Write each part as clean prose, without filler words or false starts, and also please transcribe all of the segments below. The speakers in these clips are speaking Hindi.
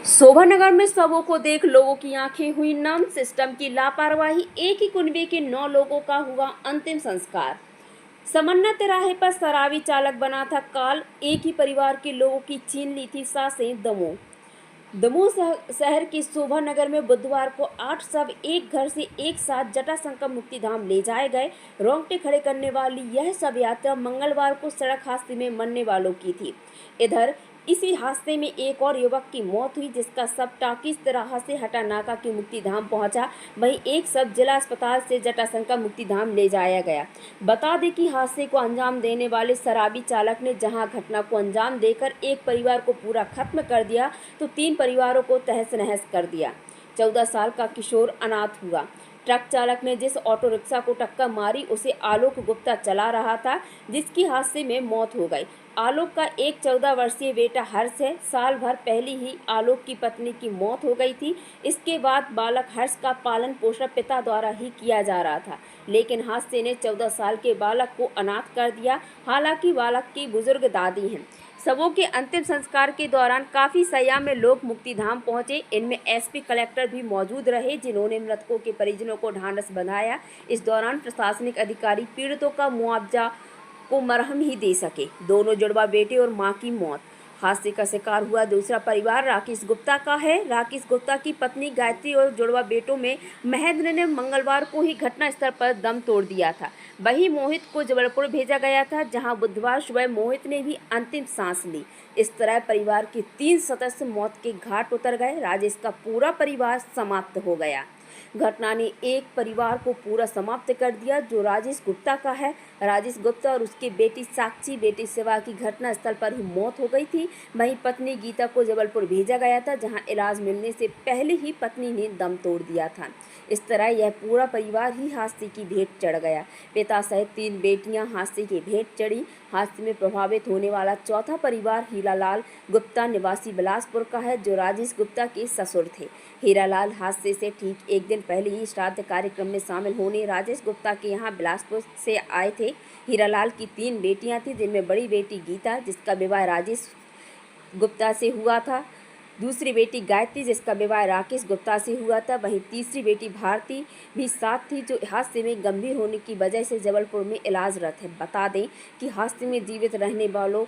शोभानगर में शवों को देख लोगों की आंखें हुई नम। सिस्टम की लापरवाही, एक ही कुनबे के 9 लोगों का हुआ अंतिम संस्कार। समन्ना तिराहे पर शराबी चालक बना था काल, एक ही परिवार के लोगों की छीन ली थी सांसें। दमोह शहर के शोभानगर में बुधवार को 8 शव एक घर से एक साथ जटाशंकर मुक्तिधाम ले जाए गए। रोंगटे खड़े करने वाली यह शव यात्रा मंगलवार को सड़क हादसे में मरने वालों की थी। इधर इसी हादसे में एक और युवक की मौत हुई, जिसका शव टाकीज तिराहा से हटानाका के मुक्तिधाम पहुंचा। वहीं एक शव जिला अस्पताल से जटाशंकर मुक्तिधाम ले जाया गया। बता दें कि हादसे को अंजाम देने वाले शराबी चालक ने जहां घटना को अंजाम देकर एक परिवार को पूरा खत्म कर दिया, तो 3 परिवारों को तहस नहस कर दिया। 14 साल का किशोर अनाथ हुआ। ट्रक चालक ने जिस ऑटो रिक्शा को टक्कर मारी उसे आलोक गुप्ता चला रहा था, जिसकी हादसे में मौत हो गई। आलोक का एक 14 वर्षीय बेटा हर्ष है। साल भर पहले ही आलोक की पत्नी की मौत हो गई थी। इसके बाद बालक हर्ष का पालन पोषण पिता द्वारा ही किया जा रहा था, लेकिन हादसे ने 14 साल के बालक को अनाथ कर दिया। हालांकि बालक की बुजुर्ग दादी हैं। शवों के अंतिम संस्कार के दौरान काफ़ी संख्या में लोग मुक्तिधाम पहुंचे। इनमें एसपी कलेक्टर भी मौजूद रहे, जिन्होंने मृतकों के परिजनों को ढांढस बंधाया। इस दौरान प्रशासनिक अधिकारी पीड़ितों का मुआवजा को मरहम ही दे सके। दोनों जुड़वा बेटे और मां की मौत। हादसे का शिकार हुआ दूसरा परिवार राकेश गुप्ता का है। राकेश गुप्ता की पत्नी गायत्री और जुड़वा बेटों में महेंद्र ने मंगलवार को ही घटनास्थल पर दम तोड़ दिया था। वहीं मोहित को जबलपुर भेजा गया था, जहां बुधवार सुबह मोहित ने भी अंतिम सांस ली। इस तरह परिवार के 3 सदस्य मौत के घाट उतर गए। राजेश का पूरा परिवार समाप्त हो गया। घटना ने एक परिवार को पूरा समाप्त कर दिया, जो राजेश गुप्ता का है। राजेश गुप्ता और उसकी बेटी साक्षी, बेटी शिवा की घटनास्थल पर ही मौत हो गई थी। वहीं पत्नी गीता को जबलपुर भेजा गया था, जहां इलाज मिलने से पहले ही पत्नी ने दम तोड़ दिया था। इस तरह यह पूरा परिवार ही हादसे की भेंट चढ़ गया। पिता सहित 3 बेटियां हादसे की भेंट चढ़ी। हादसे में प्रभावित होने वाला चौथा परिवार हीरालाल गुप्ता निवासी बिलासपुर का है, जो राजेश गुप्ता के ससुर थे। हीरालाल हादसे से ठीक एक दिन पहले ही श्राद्ध कार्यक्रम में शामिल होने राजेश गुप्ता के यहाँ बिलासपुर से आए थे। हीरालाल की 3 बेटियां थीं, जिनमें बड़ी बेटी गीता, जिसका विवाह राजेश गुप्ता से हुआ था, दूसरी बेटी गायत्री, जिसका विवाह राकेश गुप्ता से हुआ था। वहीं तीसरी बेटी भारती भी साथ थी, जो हादसे में गंभीर होने की वजह से जबलपुर में इलाजरत है। बता दें कि हादसे में जीवित रहने वालों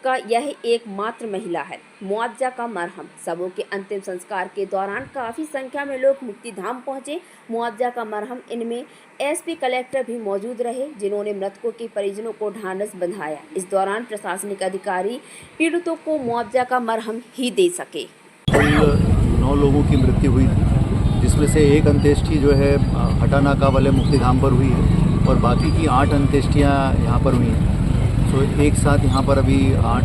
का यह एकमात्र महिला है। मुआवजा का मरहम। शवों के अंतिम संस्कार के दौरान काफ़ी संख्या में लोग मुक्तिधाम पहुंचे। मुआवजा का मरहम, इनमें एसपी कलेक्टर भी मौजूद रहे, जिन्होंने मृतकों के परिजनों को ढांढस बंधाया। इस दौरान प्रशासनिक अधिकारी पीड़ितों को मुआवजा का मरहम ही दे सके। कुल 9 लोगों की मृत्यु हुई थी, जिसमें से एक अंत्येष्टि जो है हटानाका वाले मुक्तिधाम पर हुई है और बाकी की 8 अंत्येष्टियाँ यहाँ पर हुई हैं। तो एक साथ यहाँ पर अभी 8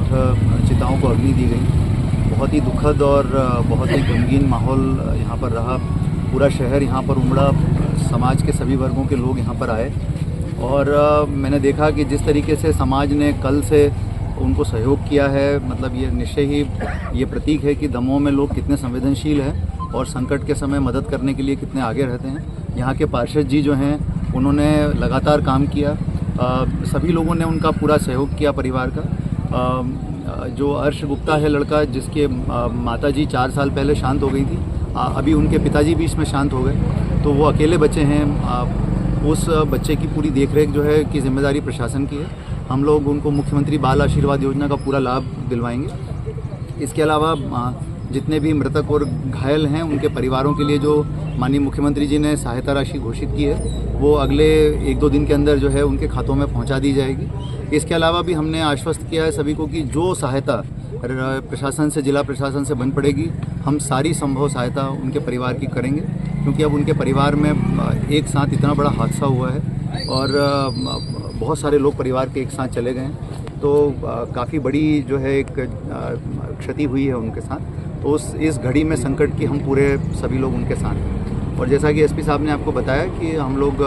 चिताओं को अग्नि दी गई। बहुत ही दुखद और बहुत ही गमगीन माहौल यहाँ पर रहा। पूरा शहर यहाँ पर उमड़ा, समाज के सभी वर्गों के लोग यहाँ पर आए और मैंने देखा कि जिस तरीके से समाज ने कल से उनको सहयोग किया है, मतलब ये निश्चय ही ये प्रतीक है कि दमोह में लोग कितने संवेदनशील हैं और संकट के समय मदद करने के लिए कितने आगे रहते हैं। यहाँ के पार्षद जी जो हैं, उन्होंने लगातार काम किया। सभी लोगों ने उनका पूरा सहयोग किया परिवार का। जो अर्श गुप्ता है लड़का, जिसके माताजी 4 साल पहले शांत हो गई थी, अभी उनके पिताजी भी इसमें शांत हो गए, तो वो अकेले बच्चे हैं। उस बच्चे की पूरी देखरेख जो है की जिम्मेदारी प्रशासन की है। हम लोग उनको मुख्यमंत्री बाल आशीर्वाद योजना का पूरा लाभ दिलवाएंगे। इसके अलावा जितने भी मृतक और घायल हैं, उनके परिवारों के लिए जो माननीय मुख्यमंत्री जी ने सहायता राशि घोषित की है, वो अगले 1-2 दिन के अंदर जो है उनके खातों में पहुंचा दी जाएगी। इसके अलावा भी हमने आश्वस्त किया है सभी को कि जो सहायता प्रशासन से, जिला प्रशासन से बन पड़ेगी, हम सारी संभव सहायता उनके परिवार की करेंगे, क्योंकि अब उनके परिवार में एक साथ इतना बड़ा हादसा हुआ है और बहुत सारे लोग परिवार के एक साथ चले गए हैं, तो काफ़ी बड़ी जो है एक क्षति हुई है उनके साथ। तो इस घड़ी में संकट की हम पूरे सभी लोग उनके साथ हैं। और जैसा कि एसपी साहब ने आपको बताया कि हम लोग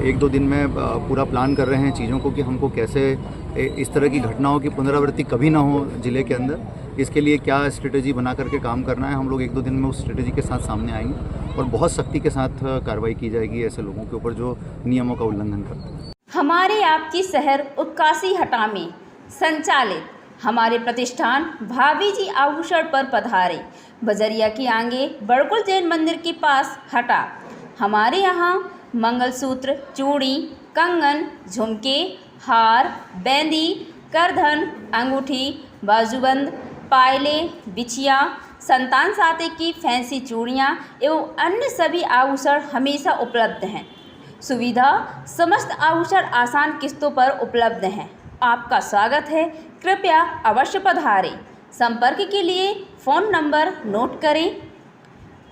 1-2 दिन में पूरा प्लान कर रहे हैं चीज़ों को कि हमको कैसे इस तरह की घटनाओं की पुनरावृत्ति कभी ना हो ज़िले के अंदर। इसके लिए क्या स्ट्रेटेजी बना करके काम करना है, हम लोग 1-2 दिन में उस स्ट्रेटेजी के साथ सामने आएंगे और बहुत सख्ती के साथ कार्रवाई की जाएगी ऐसे लोगों के ऊपर जो नियमों का उल्लंघन करते हैं। हमारे आपकी शहर उत्काशी हटा में संचालित हमारे प्रतिष्ठान भाभी जी आभूषण पर पधारे। बजरिया की आगे बड़कुल जैन मंदिर के पास हटा। हमारे यहाँ मंगलसूत्र, चूड़ी, कंगन, झुमके, हार, बेंदी, करधन, अंगूठी, बाजूबंद, पायलें, बिछिया, संतान साथे की फैंसी चूड़ियाँ एवं अन्य सभी आभूषण हमेशा उपलब्ध हैं। सुविधा समस्त आभूषण आसान किस्तों पर उपलब्ध हैं। आपका स्वागत है, कृपया अवश्य पधारें। संपर्क के लिए फ़ोन नंबर नोट करें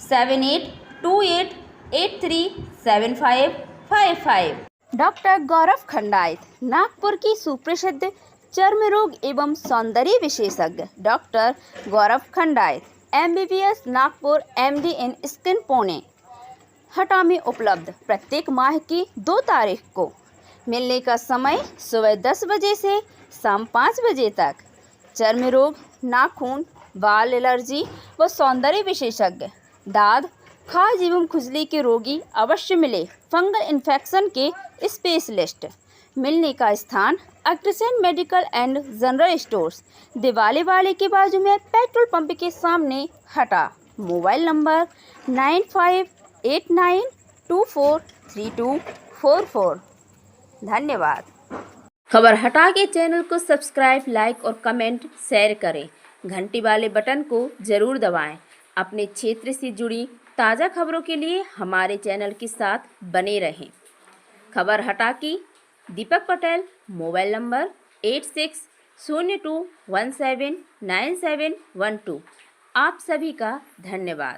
7828837555। डॉक्टर गौरव खंडायत, नागपुर की सुप्रसिद्ध चर्म रोग एवं सौंदर्य विशेषज्ञ डॉक्टर गौरव खंडायत, MBBS, नागपुर, MD इन स्किन, पुणे, हटा में उपलब्ध। प्रत्येक माह की 2 तारीख को। मिलने का समय सुबह 10 बजे से शाम 5 बजे तक। चर्म रोग, नाखून, बाल एलर्जी व सौंदर्य विशेषज्ञ, दाद, खाज एवं खुजली के रोगी अवश्य मिले। फंगल इन्फेक्शन के स्पेशलिस्ट। मिलने का स्थान Agrasen medical and general stores, Diwali वाले के बाजू में पेट्रोल पंप के सामने, हटा। Mobile number 9589243244। धन्यवाद। खबर हटा के चैनल को सब्सक्राइब, लाइक और कमेंट शेयर करें। घंटी वाले बटन को जरूर दबाएं। अपने क्षेत्र से जुड़ी ताज़ा खबरों के लिए हमारे चैनल के साथ बने रहें। खबर हटा की दीपक पटेल, मोबाइल नंबर 8602179712। आप सभी का धन्यवाद।